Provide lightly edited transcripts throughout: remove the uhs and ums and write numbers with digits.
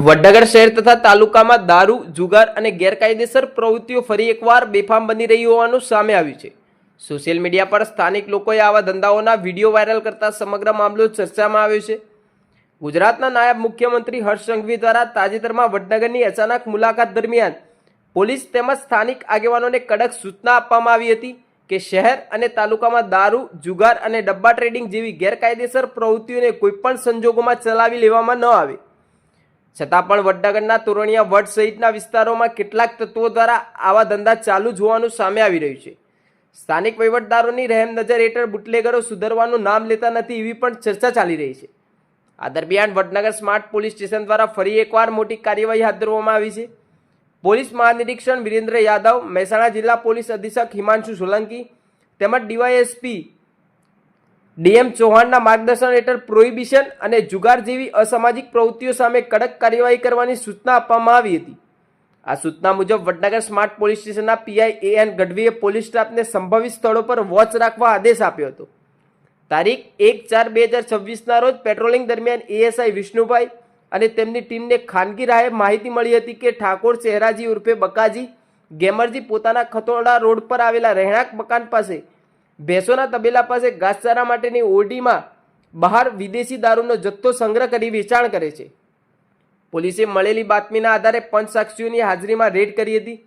વડનગર શહેર તથા તાલુકામાં દારૂ, જુગાર અને ગેરકાયદેસર પ્રવૃત્તિઓ ફરી એકવાર બેફામ બની રહી હોવાનું સામે આવ્યું છે। સોશિયલ મીડિયા પર સ્થાનિક લોકોએ આવા ધંધાઓના વિડીયો વાયરલ કરતા સમગ્ર મામલો ચર્ચામાં આવ્યો છે। ગુજરાતના નાયબ મુખ્યમંત્રી હર્ષ સંઘવી દ્વારા તાજેતરમાં વડનગરની અચાનક મુલાકાત દરમિયાન પોલીસ તેમજ સ્થાનિક આગેવાનોને કડક સૂચના આપવામાં આવી હતી કે શહેર અને તાલુકામાં દારૂ, જુગાર અને ડબ્બા ટ્રેડિંગ જેવી ગેરકાયદેસર પ્રવૃત્તિઓને કોઈપણ સંજોગોમાં ચલાવી લેવામાં ન આવે। છતાં પણ વડનગરના તોરણિયા વડ સહિતના વિસ્તારોમાં કેટલાક તત્વો દ્વારા આવા ધંધા ચાલુ જ હોવાનું સામે આવી રહ્યું છે। સ્થાનિક વહીવટદારોની રહેમ નજર હેઠળ બુટલેગરો સુધરવાનું નામ લેતા નથી એવી પણ ચર્ચા ચાલી રહી છે। આ દરમિયાન વડનગર સ્માર્ટ પોલીસ સ્ટેશન દ્વારા ફરી એકવાર મોટી કાર્યવાહી હાથ ધરવામાં આવી છે। પોલીસ મહાનિરીક્ષક વિરેન્દ્ર યાદવ, મહેસાણા જિલ્લા પોલીસ અધિક્ષક હિમાંશુ સોલંકી તેમજ ડીવાયએસપી ડીએમ ચૌહાણના માર્ગદર્શન હેઠળ પ્રોહિબિશન અને જુગાર જેવી અસામાજિક પ્રવૃત્તિઓ સામે કડક કાર્યવાહી કરવાની સૂચના આપવામાં આવી હતી। આ સૂચના મુજબ વડનગર સ્માર્ટ પોલીસ સ્ટેશનના પીઆઈ એન ગઢવીએ પોલીસ સ્ટાફને સંભવિત સ્થળો પર વોચ રાખવા આદેશ આપ્યો હતો। તારીખ 1/4/2026ના રોજ પેટ્રોલિંગ દરમિયાન એએસઆઈ વિષ્ણુભાઈ અને તેમની ટીમને ખાનગી રાહે માહિતી મળી હતી કે ઠાકોર ચહેરાજી ઉર્ફે બકાજી ગેમરજી પોતાના ખતોડા રોડ પર આવેલા રહેણાંક મકાન પાસે ભેંસોના તબેલા પાસે ઘાસચારા માટેની ઓરડીમાં બહાર વિદેશી દારૂનો જથ્થો સંગ્રહ કરી વેચાણ કરે છે। પોલીસે મળેલી બાતમીના આધારે 5 સાક્ષીઓની હાજરીમાં રેડ કરી હતી,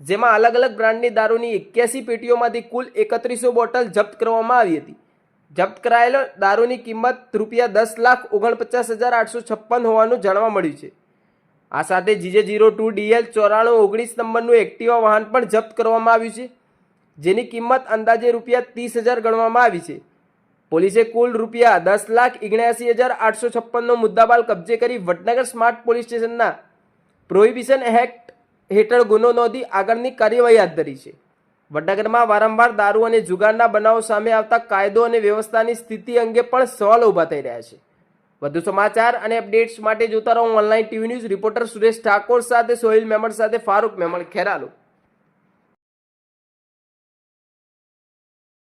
જેમાં અલગ અલગ બ્રાન્ડની દારૂની 81 પેટીઓમાંથી કુલ 3100 બોટલ જપ્ત કરવામાં આવી હતી। જપ્ત કરાયેલો દારૂની કિંમત ₹10,49,856 હોવાનું જાણવા મળ્યું છે। આ સાથે GJ02DL 9419 નંબરનું એક્ટિવા વાહન પણ જપ્ત કરવામાં આવ્યું છે, જેની કિંમત અંદાજે ₹30,000 ગણવામાં આવી છે। પોલીસે કુલ ₹10,79,856નો મુદ્દામાલ કબજે કરી વડનગર સ્માર્ટ પોલીસ સ્ટેશનના પ્રોહિબિશન એક્ટ હેઠળ ગુનો નોંધી આગળની કાર્યવાહી હાથ ધરી છે। વડનગરમાં વારંવાર દારૂ અને જુગારના બનાવો સામે આવતા કાયદો અને વ્યવસ્થાની સ્થિતિ અંગે પણ સવાલો ઊભા થઈ રહ્યા છે। વધુ સમાચાર અને અપડેટ્સ માટે જોતા રહો online TV news. Reporter Suresh Thakor સાથે સોહિલ મેમણ સાથે ફારૂક મેમણ, ખેરાલુ।